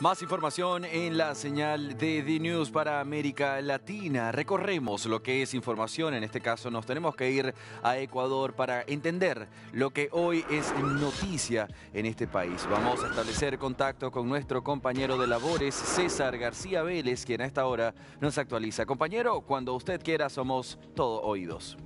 Más información en la señal de D-News para América Latina. Recorremos lo que es información, en este caso nos tenemos que ir a Ecuador para entender lo que hoy es noticia en este país. Vamos a establecer contacto con nuestro compañero de labores, César García Vélez, quien a esta hora nos actualiza. Compañero, cuando usted quiera, somos todo oídos.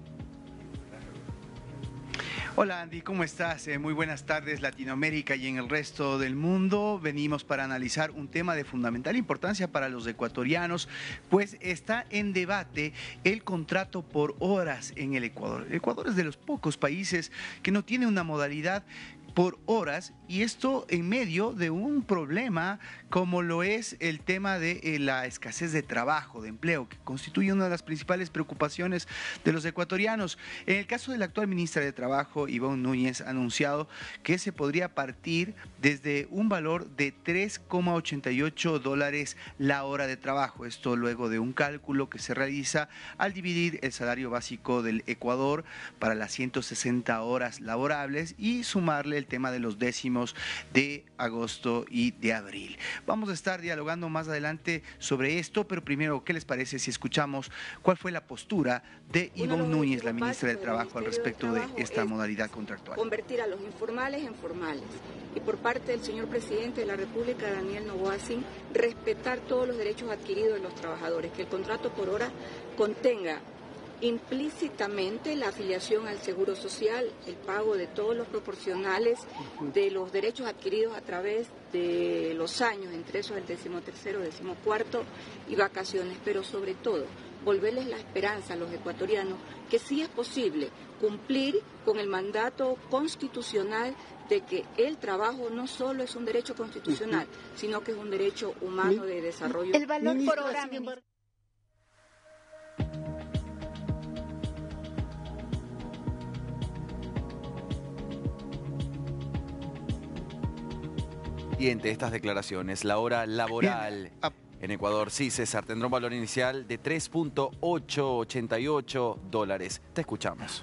Hola Andy, ¿cómo estás? Muy buenas tardes Latinoamérica y en el resto del mundo. Venimos para analizar un tema de fundamental importancia para los ecuatorianos, pues está en debate el contrato por horas en el Ecuador. El Ecuador es de los pocos países que no tiene una modalidad por horas, y esto en medio de un problema como lo es el tema de la escasez de trabajo, de empleo, que constituye una de las principales preocupaciones de los ecuatorianos. En el caso de la actual ministra de Trabajo, Ivonne Núñez, ha anunciado que se podría partir desde un valor de $3,88 la hora de trabajo. Esto luego de un cálculo que se realiza al dividir el salario básico del Ecuador para las 160 horas laborables y sumarle el tema de los décimos de agosto y de abril. Vamos a estar dialogando más adelante sobre esto, pero primero, ¿qué les parece si escuchamos cuál fue la postura de Ivonne Núñez, la ministra de Trabajo, al respecto de esta modalidad contractual? Convertir a los informales en formales. Y por parte del señor presidente de la República, Daniel Noboa, respetar todos los derechos adquiridos de los trabajadores, que el contrato por hora contenga implícitamente la afiliación al Seguro Social, el pago de todos los proporcionales de los derechos adquiridos a través de los años, entre esos el 13º, 14º y vacaciones, pero sobre todo volverles la esperanza a los ecuatorianos que sí es posible cumplir con el mandato constitucional de que el trabajo no solo es un derecho constitucional, sino que es un derecho humano de desarrollo. El valor por hora, Estas declaraciones, la hora laboral en Ecuador, sí, César, tendrá un valor inicial de $3,888. Te escuchamos.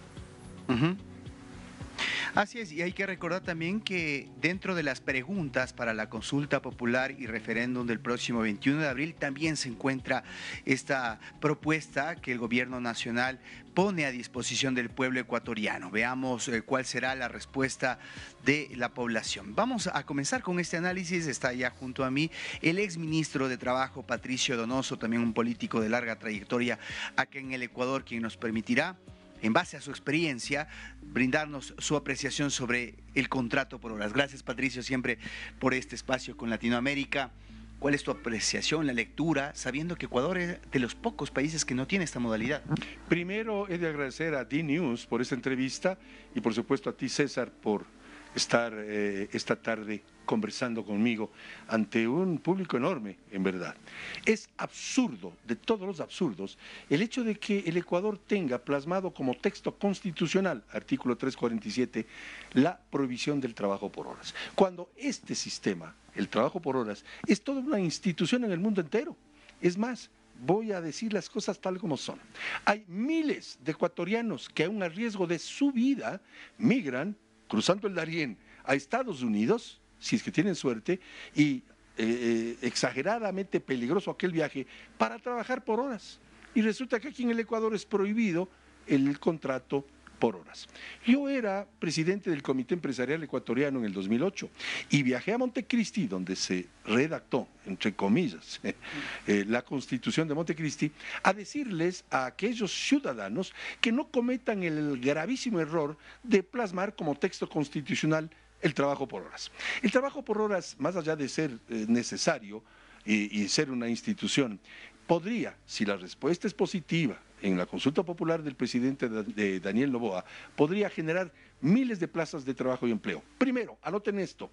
Así es, y hay que recordar también que dentro de las preguntas para la consulta popular y referéndum del próximo 21 de abril también se encuentra esta propuesta que el gobierno nacional pone a disposición del pueblo ecuatoriano. Veamos cuál será la respuesta de la población. Vamos a comenzar con este análisis. Está ya junto a mí el exministro de Trabajo, Patricio Donoso, también un político de larga trayectoria acá en el Ecuador, quien nos permitirá, en base a su experiencia, brindarnos su apreciación sobre el contrato por horas. Gracias, Patricio, siempre por este espacio con Latinoamérica. ¿Cuál es tu apreciación, la lectura, sabiendo que Ecuador es de los pocos países que no tiene esta modalidad? Primero, he de agradecer a D-News por esta entrevista y, por supuesto, a ti, César, por estar esta tarde conversando conmigo ante un público enorme, en verdad. Es absurdo, de todos los absurdos, el hecho de que el Ecuador tenga plasmado como texto constitucional, artículo 347, la prohibición del trabajo por horas. Cuando este sistema, el trabajo por horas, es toda una institución en el mundo entero. Es más, voy a decir las cosas tal como son. Hay miles de ecuatorianos que aún a riesgo de su vida migran cruzando el Darién a Estados Unidos, si es que tienen suerte, y exageradamente peligroso aquel viaje, para trabajar por horas. Y resulta que aquí en el Ecuador es prohibido el contrato por horas. Yo era presidente del Comité Empresarial Ecuatoriano en el 2008 y viajé a Montecristi, donde se redactó, entre comillas, la Constitución de Montecristi, a decirles a aquellos ciudadanos que no cometan el gravísimo error de plasmar como texto constitucional el trabajo por horas. El trabajo por horas, más allá de ser necesario y ser una institución, podría, si la respuesta es positiva, en la consulta popular del presidente de Daniel Noboa, podría generar miles de plazas de trabajo y empleo. Primero, anoten esto,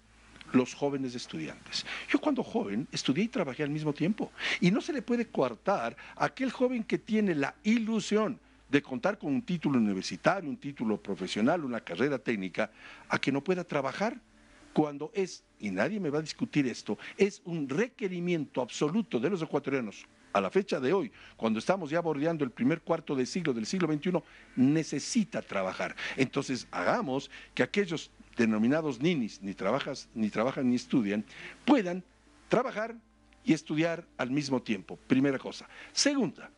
los jóvenes estudiantes. Yo cuando joven estudié y trabajé al mismo tiempo, y no se le puede coartar a aquel joven que tiene la ilusión de contar con un título universitario, un título profesional, una carrera técnica, a que no pueda trabajar cuando es, y nadie me va a discutir esto, es un requerimiento absoluto de los ecuatorianos. A la fecha de hoy, cuando estamos ya bordeando el primer cuarto de siglo del siglo XXI, necesita trabajar. Entonces, hagamos que aquellos denominados ninis, ni trabajan ni estudian, puedan trabajar y estudiar al mismo tiempo, primera cosa. Segunda,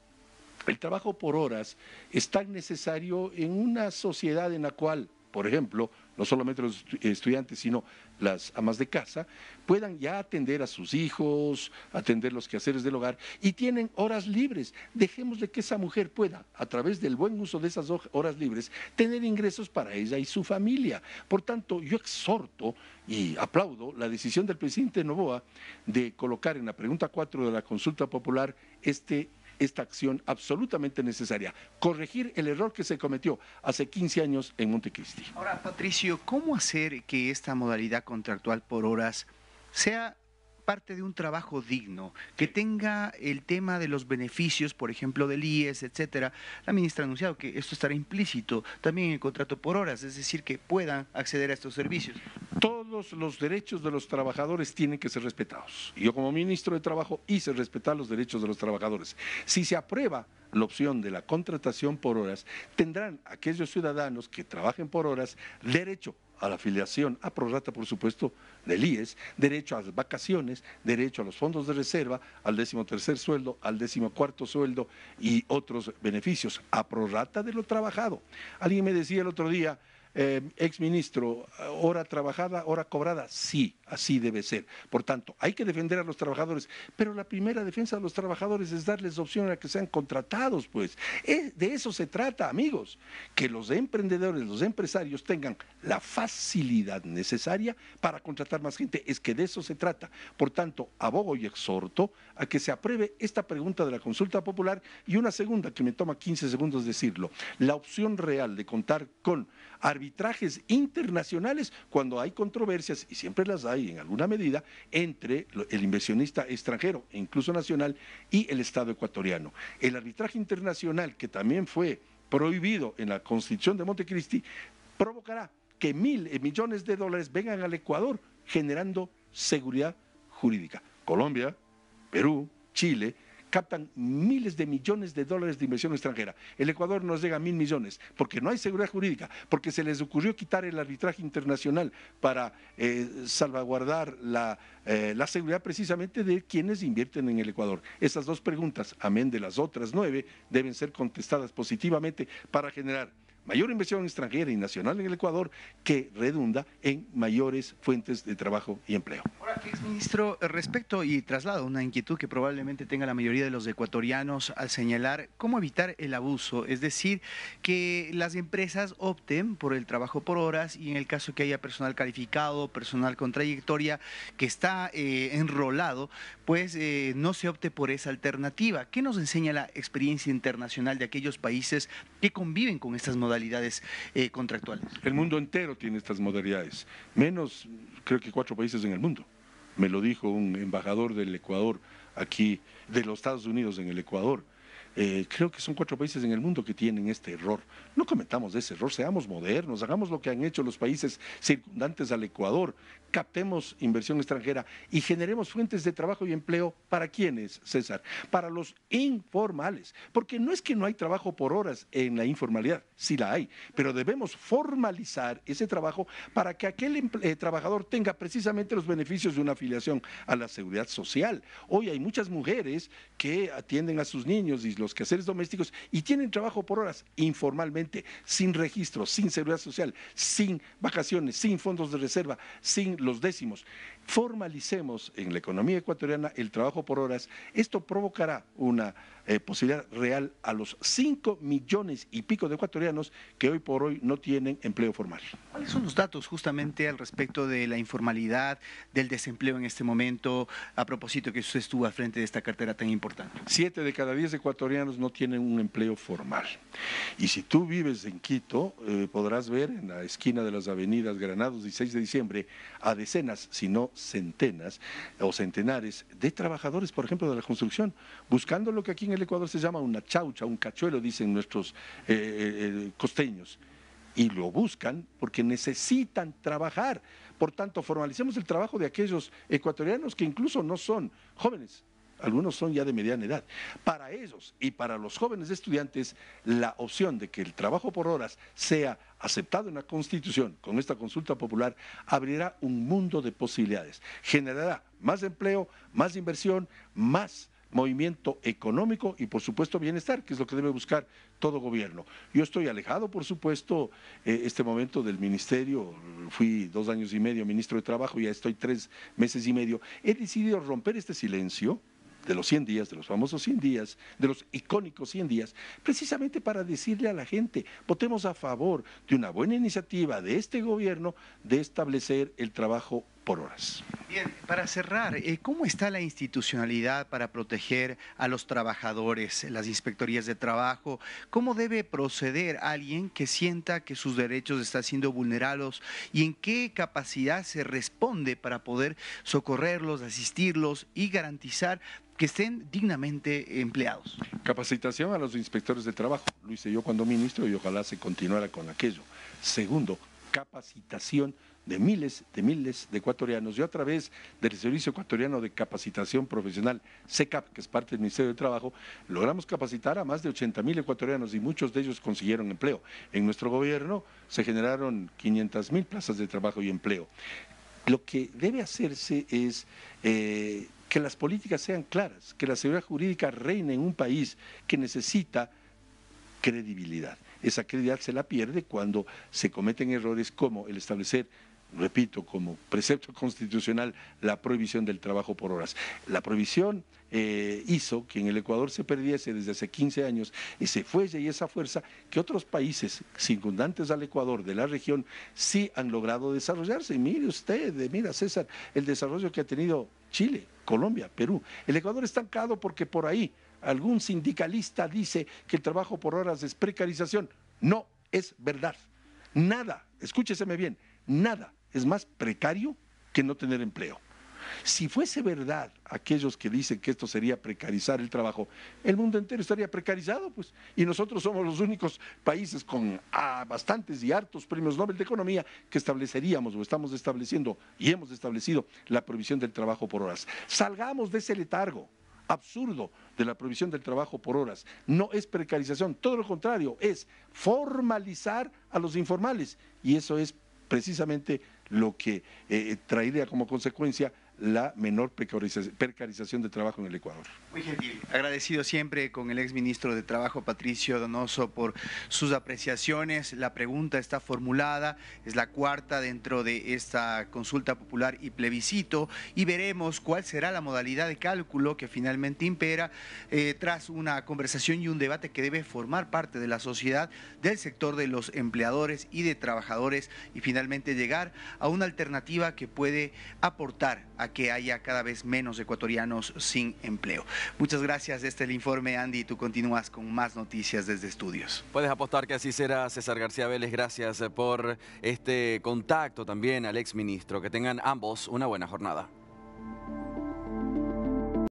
el trabajo por horas es tan necesario en una sociedad en la cual, por ejemplo, no solamente los estudiantes, sino las amas de casa, puedan ya atender a sus hijos, atender los quehaceres del hogar y tienen horas libres. Dejémosle que esa mujer pueda, a través del buen uso de esas horas libres, tener ingresos para ella y su familia. Por tanto, yo exhorto y aplaudo la decisión del presidente Noboa de colocar en la pregunta 4 de la consulta popular esta acción absolutamente necesaria, corregir el error que se cometió hace 15 años en Montecristi. Ahora, Patricio, ¿cómo hacer que esta modalidad contractual por horas sea parte de un trabajo digno, que tenga el tema de los beneficios, por ejemplo, del IES, etcétera? La ministra ha anunciado que esto estará implícito también en el contrato por horas, es decir, que puedan acceder a estos servicios. Todos los derechos de los trabajadores tienen que ser respetados. Yo como ministro de Trabajo hice respetar los derechos de los trabajadores. Si se aprueba la opción de la contratación por horas, tendrán aquellos ciudadanos que trabajen por horas derecho a la afiliación a prorrata, por supuesto, del IES, derecho a las vacaciones, derecho a los fondos de reserva, al 13º sueldo, al 14º sueldo y otros beneficios a prorrata de lo trabajado. Alguien me decía el otro día, exministro, hora trabajada, hora cobrada, sí, así debe ser. Por tanto, hay que defender a los trabajadores, pero la primera defensa de los trabajadores es darles opción a que sean contratados, pues. De eso se trata, amigos, que los emprendedores, los empresarios tengan la facilidad necesaria para contratar más gente, es que de eso se trata. Por tanto, abogo y exhorto a que se apruebe esta pregunta de la consulta popular y una segunda que me toma 15 segundos decirlo, la opción real de contar con arbitrajes internacionales cuando hay controversias, y siempre las hay en alguna medida, entre el inversionista extranjero e incluso nacional y el Estado ecuatoriano. El arbitraje internacional, que también fue prohibido en la Constitución de Montecristi, provocará que millones de dólares vengan al Ecuador generando seguridad jurídica. Colombia, Perú, Chile captan miles de millones de dólares de inversión extranjera. El Ecuador nos llega a 1.000 millones porque no hay seguridad jurídica, porque se les ocurrió quitar el arbitraje internacional para salvaguardar la seguridad precisamente de quienes invierten en el Ecuador. Esas dos preguntas, amén de las otras 9, deben ser contestadas positivamente para generar mayor inversión extranjera y nacional en el Ecuador que redunda en mayores fuentes de trabajo y empleo. Ahora, exministro, respecto y traslado una inquietud que probablemente tenga la mayoría de los ecuatorianos al señalar cómo evitar el abuso, es decir, que las empresas opten por el trabajo por horas y en el caso que haya personal calificado, personal con trayectoria que está enrolado, pues no se opte por esa alternativa. ¿Qué nos enseña la experiencia internacional de aquellos países que conviven con estas modalidades contractuales? El mundo entero tiene estas modalidades, menos creo que 4 países en el mundo. Me lo dijo un embajador del Ecuador aquí, de los Estados Unidos en el Ecuador. Creo que son 4 países en el mundo que tienen este error. No cometamos ese error, seamos modernos, hagamos lo que han hecho los países circundantes al Ecuador, captemos inversión extranjera y generemos fuentes de trabajo y empleo. ¿Para quiénes, César? Para los informales, porque no es que no hay trabajo por horas en la informalidad, sí la hay, pero debemos formalizar ese trabajo para que aquel trabajador tenga precisamente los beneficios de una afiliación a la seguridad social. Hoy hay muchas mujeres que atienden a sus niños y los quehaceres domésticos y tienen trabajo por horas informalmente, sin registro, sin seguridad social, sin vacaciones, sin fondos de reserva, sin los décimos. Formalicemos en la economía ecuatoriana el trabajo por horas. Esto provocará una posibilidad real a los 5 millones y pico de ecuatorianos que hoy por hoy no tienen empleo formal. ¿Cuáles son los datos justamente al respecto de la informalidad, del desempleo en este momento, a propósito que usted estuvo al frente de esta cartera tan importante? 7 de cada 10 ecuatorianos no tienen un empleo formal. Y si tú vives en Quito, podrás ver en la esquina de las avenidas Granados y 6 de diciembre a decenas, si no centenas o centenares de trabajadores, por ejemplo, de la construcción, buscando lo que aquí en el Ecuador se llama una chaucha, un cachuelo, dicen nuestros costeños. Y lo buscan porque necesitan trabajar. Por tanto, formalicemos el trabajo de aquellos ecuatorianos que incluso no son jóvenes. algunos son ya de mediana edad. Para ellos y para los jóvenes estudiantes, la opción de que el trabajo por horas sea aceptado en la Constitución con esta consulta popular abrirá un mundo de posibilidades. Generará más empleo, más inversión, más movimiento económico y, por supuesto, bienestar, que es lo que debe buscar todo gobierno. Yo estoy alejado, por supuesto, este momento del ministerio. Fui 2 años y medio ministro de Trabajo, ya estoy 3 meses y medio. He decidido romper este silencio de los 100 días, de los famosos 100 días, de los icónicos 100 días, precisamente para decirle a la gente, votemos a favor de una buena iniciativa de este gobierno de establecer el trabajo por horas. Bien, para cerrar, ¿cómo está la institucionalidad para proteger a los trabajadores, las inspectorías de trabajo? ¿Cómo debe proceder alguien que sienta que sus derechos están siendo vulnerados y en qué capacidad se responde para poder socorrerlos, asistirlos y garantizar que estén dignamente empleados? Capacitación a los inspectores de trabajo, lo hice yo cuando ministro y ojalá se continuara con aquello. Segundo, capacitación de miles de ecuatorianos. Yo a través del Servicio Ecuatoriano de Capacitación Profesional, SECAP, que es parte del Ministerio de Trabajo, logramos capacitar a más de 80.000 ecuatorianos y muchos de ellos consiguieron empleo. En nuestro gobierno se generaron 500.000 plazas de trabajo y empleo. Lo que debe hacerse es que las políticas sean claras, que la seguridad jurídica reine en un país que necesita credibilidad. Esa credibilidad se la pierde cuando se cometen errores como el establecer, repito, como precepto constitucional, la prohibición del trabajo por horas. La prohibición hizo que en el Ecuador se perdiese desde hace 15 años ese fuelle y esa fuerza que otros países circundantes al Ecuador de la región sí han logrado desarrollarse. Mire usted, mira César, el desarrollo que ha tenido Chile, Colombia, Perú. El Ecuador está estancado porque por ahí algún sindicalista dice que el trabajo por horas es precarización. No es verdad. Nada, escúcheseme bien, nada es más precario que no tener empleo. Si fuese verdad aquellos que dicen que esto sería precarizar el trabajo, el mundo entero estaría precarizado, pues. Y nosotros somos los únicos países con bastantes y hartos premios Nobel de Economía que estableceríamos o estamos estableciendo y hemos establecido la prohibición del trabajo por horas. Salgamos de ese letargo absurdo de la prohibición del trabajo por horas. No es precarización, todo lo contrario, es formalizar a los informales y eso es precisamente lo que traería como consecuencia la menor precarización de trabajo en el Ecuador. Muy gentil. Agradecido siempre con el exministro de Trabajo, Patricio Donoso, por sus apreciaciones. La pregunta está formulada, es la cuarta dentro de esta consulta popular y plebiscito, y veremos cuál será la modalidad de cálculo que finalmente impera tras una conversación y un debate que debe formar parte de la sociedad, del sector de los empleadores y de trabajadores, y finalmente llegar a una alternativa que puede aportar a que haya cada vez menos ecuatorianos sin empleo. Muchas gracias. Este es el informe, Andy. Tú continúas con más noticias desde estudios. Puedes apostar que así será, César García Vélez. Gracias por este contacto también al exministro. Que tengan ambos una buena jornada.